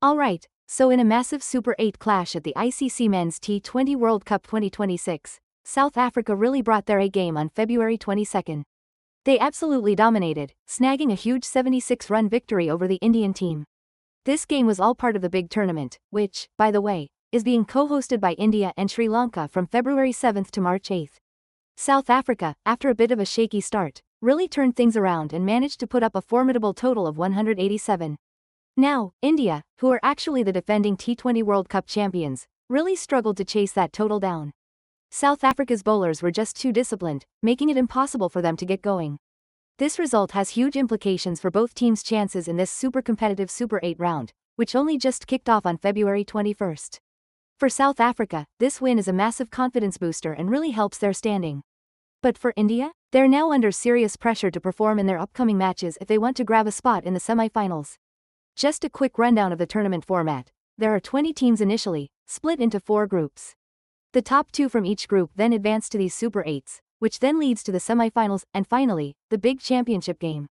Alright, so in a massive Super 8 clash at the ICC Men's T20 World Cup 2026, South Africa really brought their A game on February 22. They absolutely dominated, snagging a huge 76-run victory over the Indian team. This game was all part of the big tournament, which, by the way, is being co-hosted by India and Sri Lanka from February 7 to March 8. South Africa, after a bit of a shaky start, really turned things around and managed to put up a formidable total of 187. Now, India, who are actually the defending T20 World Cup champions, really struggled to chase that total down. South Africa's bowlers were just too disciplined, making it impossible for them to get going. This result has huge implications for both teams' chances in this super competitive Super 8 round, which only just kicked off on February 21. For South Africa, this win is a massive confidence booster and really helps their standing. But for India, they're now under serious pressure to perform in their upcoming matches if they want to grab a spot in the semifinals. Just a quick rundown of the tournament format. There are 20 teams initially, split into 4 groups. The top 2 from each group then advance to these Super 8s, which then leads to the semifinals and finally, the big championship game.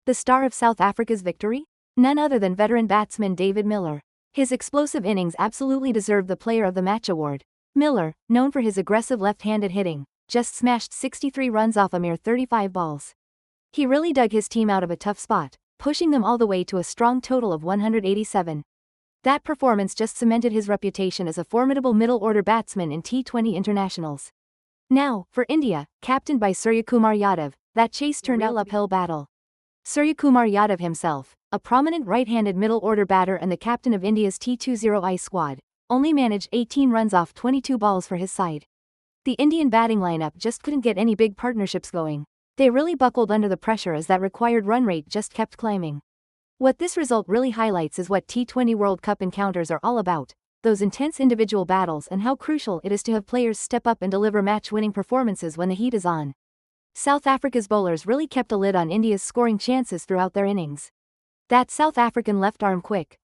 The star of South Africa's victory? None other than veteran batsman David Miller. His explosive innings absolutely deserved the Player of the Match award. Miller, known for his aggressive left-handed hitting, just smashed 63 runs off a mere 35 balls. He really dug his team out of a tough spot, pushing them all the way to a strong total of 187. That performance just cemented his reputation as a formidable middle-order batsman in T20 internationals. Now, for India, captained by Suryakumar Yadav, that chase turned out uphill battle. Suryakumar Yadav himself, a prominent right-handed middle-order batter and the captain of India's T20I squad, only managed 18 runs off 22 balls for his side. The Indian batting lineup just couldn't get any big partnerships going. They really buckled under the pressure as that required run rate just kept climbing. What this result really highlights is what T20 World Cup encounters are all about, those intense individual battles and how crucial it is to have players step up and deliver match-winning performances when the heat is on. South Africa's bowlers really kept a lid on India's scoring chances throughout their innings. That South African left-arm quick,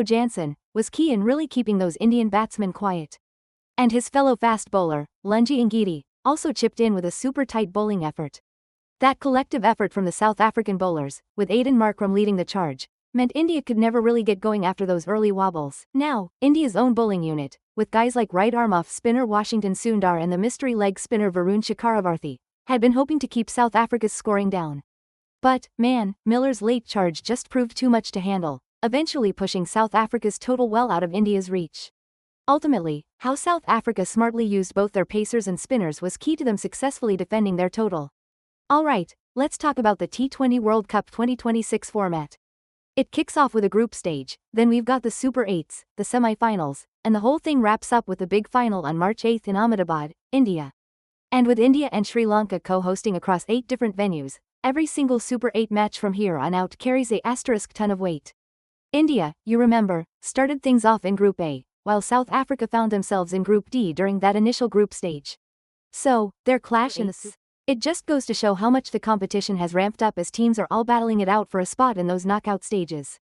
Jansen, was key in really keeping those Indian batsmen quiet. And his fellow fast bowler, Lungi and Ngidi, also chipped in with a super tight bowling effort. That collective effort from the South African bowlers, with Aiden Markram leading the charge, meant India could never really get going after those early wobbles. Now, India's own bowling unit, with guys like right-arm off spinner Washington Sundar and the mystery leg spinner Varun Chakravarthi, had been hoping to keep South Africa's scoring down. But, man, Miller's late charge just proved too much to handle, eventually pushing South Africa's total well out of India's reach. Ultimately, how South Africa smartly used both their pacers and spinners was key to them successfully defending their total. Alright, let's talk about the T20 World Cup 2026 format. It kicks off with a group stage, then we've got the Super 8s, the semi-finals, and the whole thing wraps up with the big final on March 8 in Ahmedabad, India. And with India and Sri Lanka co-hosting across 8 different venues, every single Super 8 match from here on out carries a asterisk ton of weight. India, you remember, started things off in Group A, while South Africa found themselves in Group D during that initial group stage. So, their clash in the it just goes to show how much the competition has ramped up as teams are all battling it out for a spot in those knockout stages.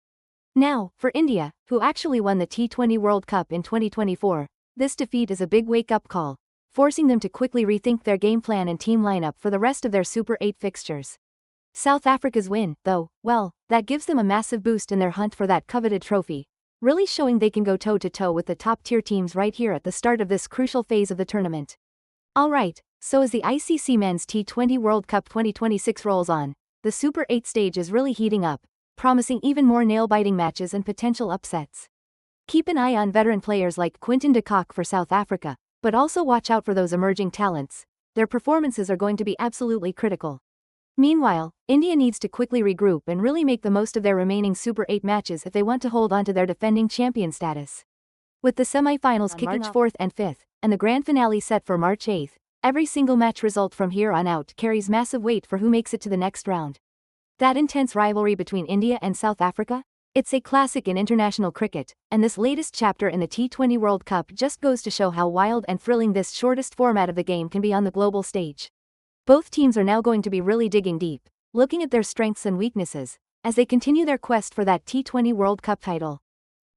Now, for India, who actually won the T20 World Cup in 2024, this defeat is a big wake-up call, forcing them to quickly rethink their game plan and team lineup for the rest of their Super 8 fixtures. South Africa's win, though, well, that gives them a massive boost in their hunt for that coveted trophy, really showing they can go toe-to-toe with the top-tier teams right here at the start of this crucial phase of the tournament. Alright, so as the ICC Men's T20 World Cup 2026 rolls on, the Super 8 stage is really heating up, promising even more nail-biting matches and potential upsets. Keep an eye on veteran players like Quinton de Kock for South Africa, but also watch out for those emerging talents. Their performances are going to be absolutely critical. Meanwhile, India needs to quickly regroup and really make the most of their remaining Super 8 matches if they want to hold on to their defending champion status. With the semi-finals kicking March 4th and 5th, and the grand finale set for March 8th, every single match result from here on out carries massive weight for who makes it to the next round. That intense rivalry between India and South Africa? It's a classic in international cricket, and this latest chapter in the T20 World Cup just goes to show how wild and thrilling this shortest format of the game can be on the global stage. Both teams are now going to be really digging deep, looking at their strengths and weaknesses, as they continue their quest for that T20 World Cup title.